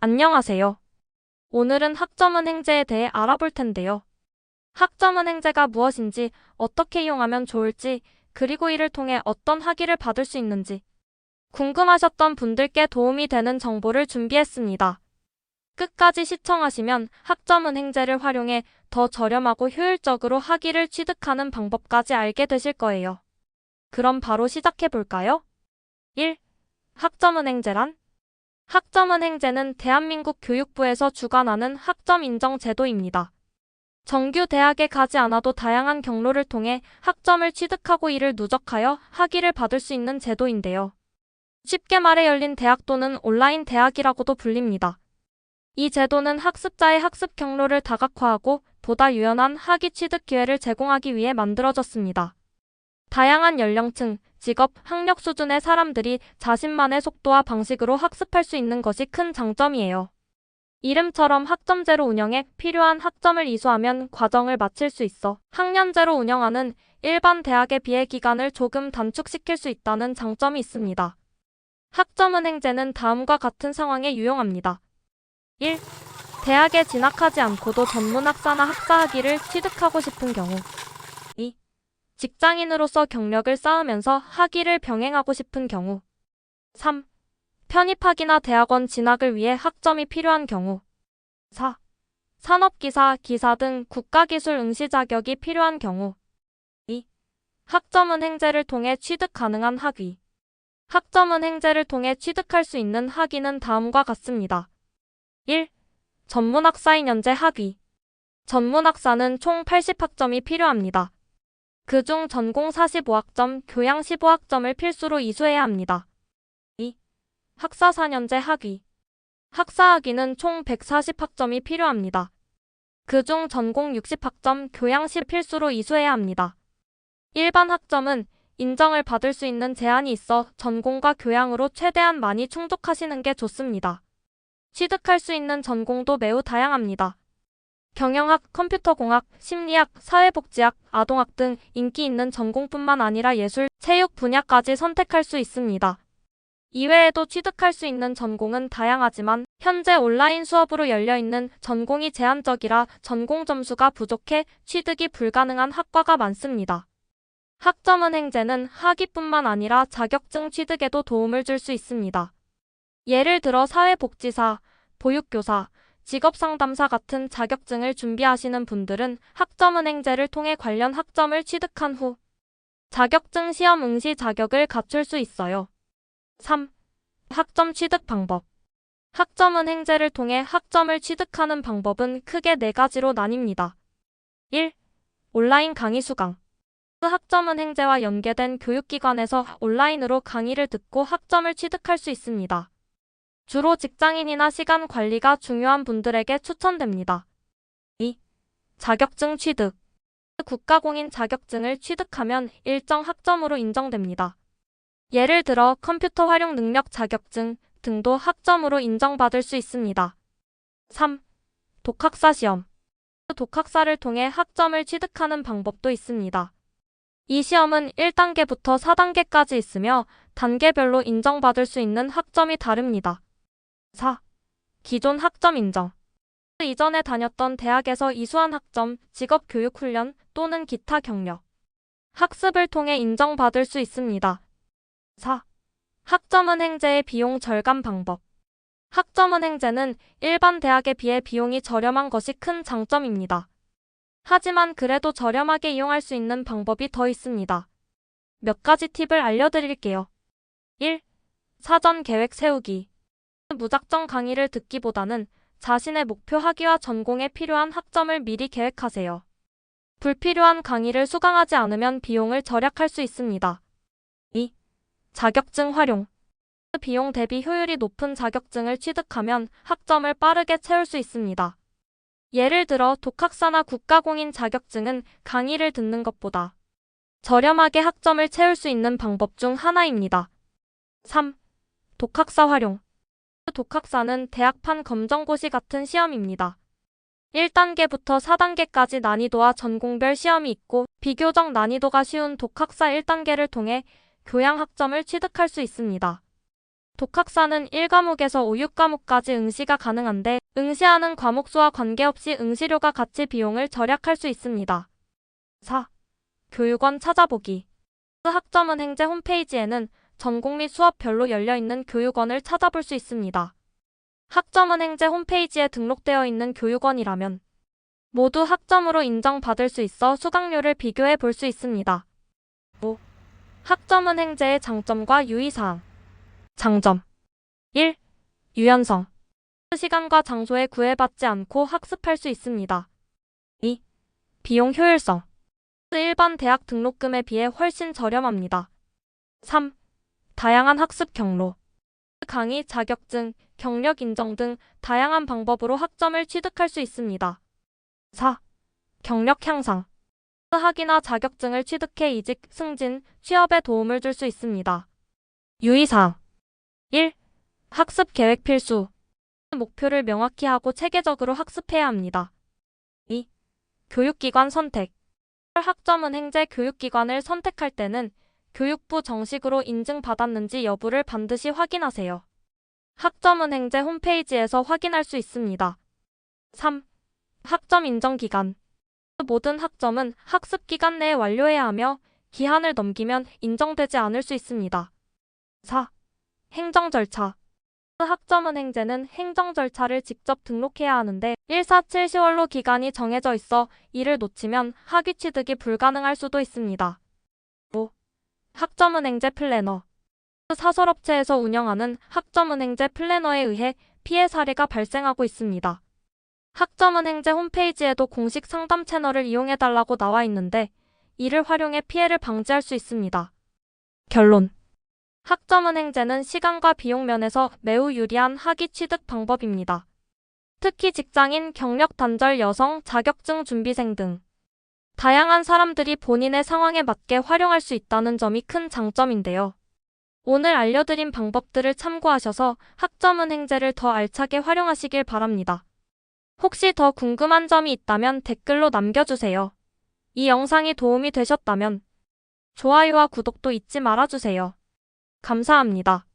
안녕하세요. 오늘은 학점은행제에 대해 알아볼 텐데요. 학점은행제가 무엇인지, 어떻게 이용하면 좋을지, 그리고 이를 통해 어떤 학위를 받을 수 있는지 궁금하셨던 분들께 도움이 되는 정보를 준비했습니다. 끝까지 시청하시면 학점은행제를 활용해 더 저렴하고 효율적으로 학위를 취득하는 방법까지 알게 되실 거예요. 그럼 바로 시작해 볼까요? 1. 학점은행제란? 학점은행제는 대한민국 교육부에서 주관하는 학점 인정 제도입니다. 정규 대학에 가지 않아도 다양한 경로를 통해 학점을 취득하고 이를 누적하여 학위를 받을 수 있는 제도인데요. 쉽게 말해 열린 대학 또는 온라인 대학이라고도 불립니다. 이 제도는 학습자의 학습 경로를 다각화하고 보다 유연한 학위 취득 기회를 제공하기 위해 만들어졌습니다. 다양한 연령층, 직업, 학력 수준의 사람들이 자신만의 속도와 방식으로 학습할 수 있는 것이 큰 장점이에요. 이름처럼 학점제로 운영해 필요한 학점을 이수하면 과정을 마칠 수 있어 학년제로 운영하는 일반 대학에 비해 기간을 조금 단축시킬 수 있다는 장점이 있습니다. 학점은행제는 다음과 같은 상황에 유용합니다. 1. 대학에 진학하지 않고도 전문학사나 학사학위를 취득하고 싶은 경우. 2. 직장인으로서 경력을 쌓으면서 학위를 병행하고 싶은 경우. 3. 편입학이나 대학원 진학을 위해 학점이 필요한 경우. 4. 산업기사, 기사 등 국가기술 응시 자격이 필요한 경우. 2. 학점은행제를 통해 취득 가능한 학위. 학점은행제를 통해 취득할 수 있는 학위는 다음과 같습니다. 1. 전문학사인 연재 학위. 전문학사는 총 80학점이 필요합니다. 그중 전공 45학점, 교양 15학점을 필수로 이수해야 합니다. 2. 학사 4년제 학위. 학사학위는 총 140학점이 필요합니다. 그중 전공 60학점, 교양 10 필수로 이수해야 합니다. 일반 학점은 인정을 받을 수 있는 제한이 있어 전공과 교양으로 최대한 많이 충족하시는 게 좋습니다. 취득할 수 있는 전공도 매우 다양합니다. 경영학, 컴퓨터공학, 심리학, 사회복지학, 아동학 등 인기 있는 전공뿐만 아니라 예술, 체육 분야까지 선택할 수 있습니다. 이외에도 취득할 수 있는 전공은 다양하지만 현재 온라인 수업으로 열려있는 전공이 제한적이라 전공 점수가 부족해 취득이 불가능한 학과가 많습니다. 학점은행제는 학위뿐만 아니라 자격증 취득에도 도움을 줄 수 있습니다. 예를 들어 사회복지사, 보육교사, 직업상담사 같은 자격증을 준비하시는 분들은 학점은행제를 통해 관련 학점을 취득한 후 자격증 시험 응시 자격을 갖출 수 있어요. 3. 학점 취득 방법. 학점은행제를 통해 학점을 취득하는 방법은 크게 4가지로 나뉩니다. 1. 온라인 강의 수강. 학점은행제와 연계된 교육기관에서 온라인으로 강의를 듣고 학점을 취득할 수 있습니다. 주로 직장인이나 시간 관리가 중요한 분들에게 추천됩니다. 2. 자격증 취득. 국가공인 자격증을 취득하면 일정 학점으로 인정됩니다. 예를 들어 컴퓨터 활용 능력 자격증 등도 학점으로 인정받을 수 있습니다. 3. 독학사 시험. 독학사를 통해 학점을 취득하는 방법도 있습니다. 이 시험은 1단계부터 4단계까지 있으며 단계별로 인정받을 수 있는 학점이 다릅니다. 4. 기존 학점 인정. 이전에 다녔던 대학에서 이수한 학점, 직업교육훈련 또는 기타 경력, 학습을 통해 인정받을 수 있습니다. 4. 학점은행제의 비용 절감 방법. 학점은행제는 일반 대학에 비해 비용이 저렴한 것이 큰 장점입니다. 하지만 그래도 저렴하게 이용할 수 있는 방법이 더 있습니다. 몇 가지 팁을 알려드릴게요. 1. 사전 계획 세우기. 무작정 강의를 듣기보다는 자신의 목표 학위와 전공에 필요한 학점을 미리 계획하세요. 불필요한 강의를 수강하지 않으면 비용을 절약할 수 있습니다. 2. 자격증 활용. 비용 대비 효율이 높은 자격증을 취득하면 학점을 빠르게 채울 수 있습니다. 예를 들어 독학사나 국가공인 자격증은 강의를 듣는 것보다 저렴하게 학점을 채울 수 있는 방법 중 하나입니다. 3. 독학사 활용. 독학사는 대학판 검정고시 같은 시험입니다. 1단계부터 4단계까지 난이도와 전공별 시험이 있고 비교적 난이도가 쉬운 독학사 1단계를 통해 교양 학점을 취득할 수 있습니다. 독학사는 1과목에서 5, 6과목까지 응시가 가능한데 응시하는 과목 수와 관계없이 응시료가 같이 비용을 절약할 수 있습니다. 4. 교육원 찾아보기. 학점은행제 홈페이지에는 전공 및 수업별로 열려있는 교육원을 찾아볼 수 있습니다. 학점은행제 홈페이지에 등록되어 있는 교육원이라면 모두 학점으로 인정받을 수 있어 수강료를 비교해 볼 수 있습니다. 5. 학점은행제의 장점과 유의사항. 장점 1. 유연성. 시간과 장소에 구애받지 않고 학습할 수 있습니다. 2. 비용 효율성. 일반 대학 등록금에 비해 훨씬 저렴합니다. 3. 다양한 학습 경로. 강의, 자격증, 경력 인정 등 다양한 방법으로 학점을 취득할 수 있습니다. 4. 경력 향상. 학위나 자격증을 취득해 이직, 승진, 취업에 도움을 줄 수 있습니다. 유의사항 1. 학습 계획 필수. 목표를 명확히 하고 체계적으로 학습해야 합니다. 2. 교육기관 선택. 학점은행제 교육기관을 선택할 때는 교육부 정식으로 인증받았는지 여부를 반드시 확인하세요. 학점은행제 홈페이지에서 확인할 수 있습니다. 3. 학점 인정기간. 모든 학점은 학습기간 내에 완료해야 하며 기한을 넘기면 인정되지 않을 수 있습니다. 4. 행정 절차. 학점은행제는 행정 절차를 직접 등록해야 하는데 147 10월로 기간이 정해져 있어 이를 놓치면 학위 취득이 불가능할 수도 있습니다. 5. 학점은행제 플래너. 사설업체에서 운영하는 학점은행제 플래너에 의해 피해 사례가 발생하고 있습니다. 학점은행제 홈페이지에도 공식 상담 채널을 이용해달라고 나와 있는데 이를 활용해 피해를 방지할 수 있습니다. 결론. 학점은행제는 시간과 비용 면에서 매우 유리한 학위 취득 방법입니다. 특히 직장인, 경력 단절 여성, 자격증 준비생 등 다양한 사람들이 본인의 상황에 맞게 활용할 수 있다는 점이 큰 장점인데요. 오늘 알려드린 방법들을 참고하셔서 학점은행제를 더 알차게 활용하시길 바랍니다. 혹시 더 궁금한 점이 있다면 댓글로 남겨주세요. 이 영상이 도움이 되셨다면 좋아요와 구독도 잊지 말아주세요. 감사합니다.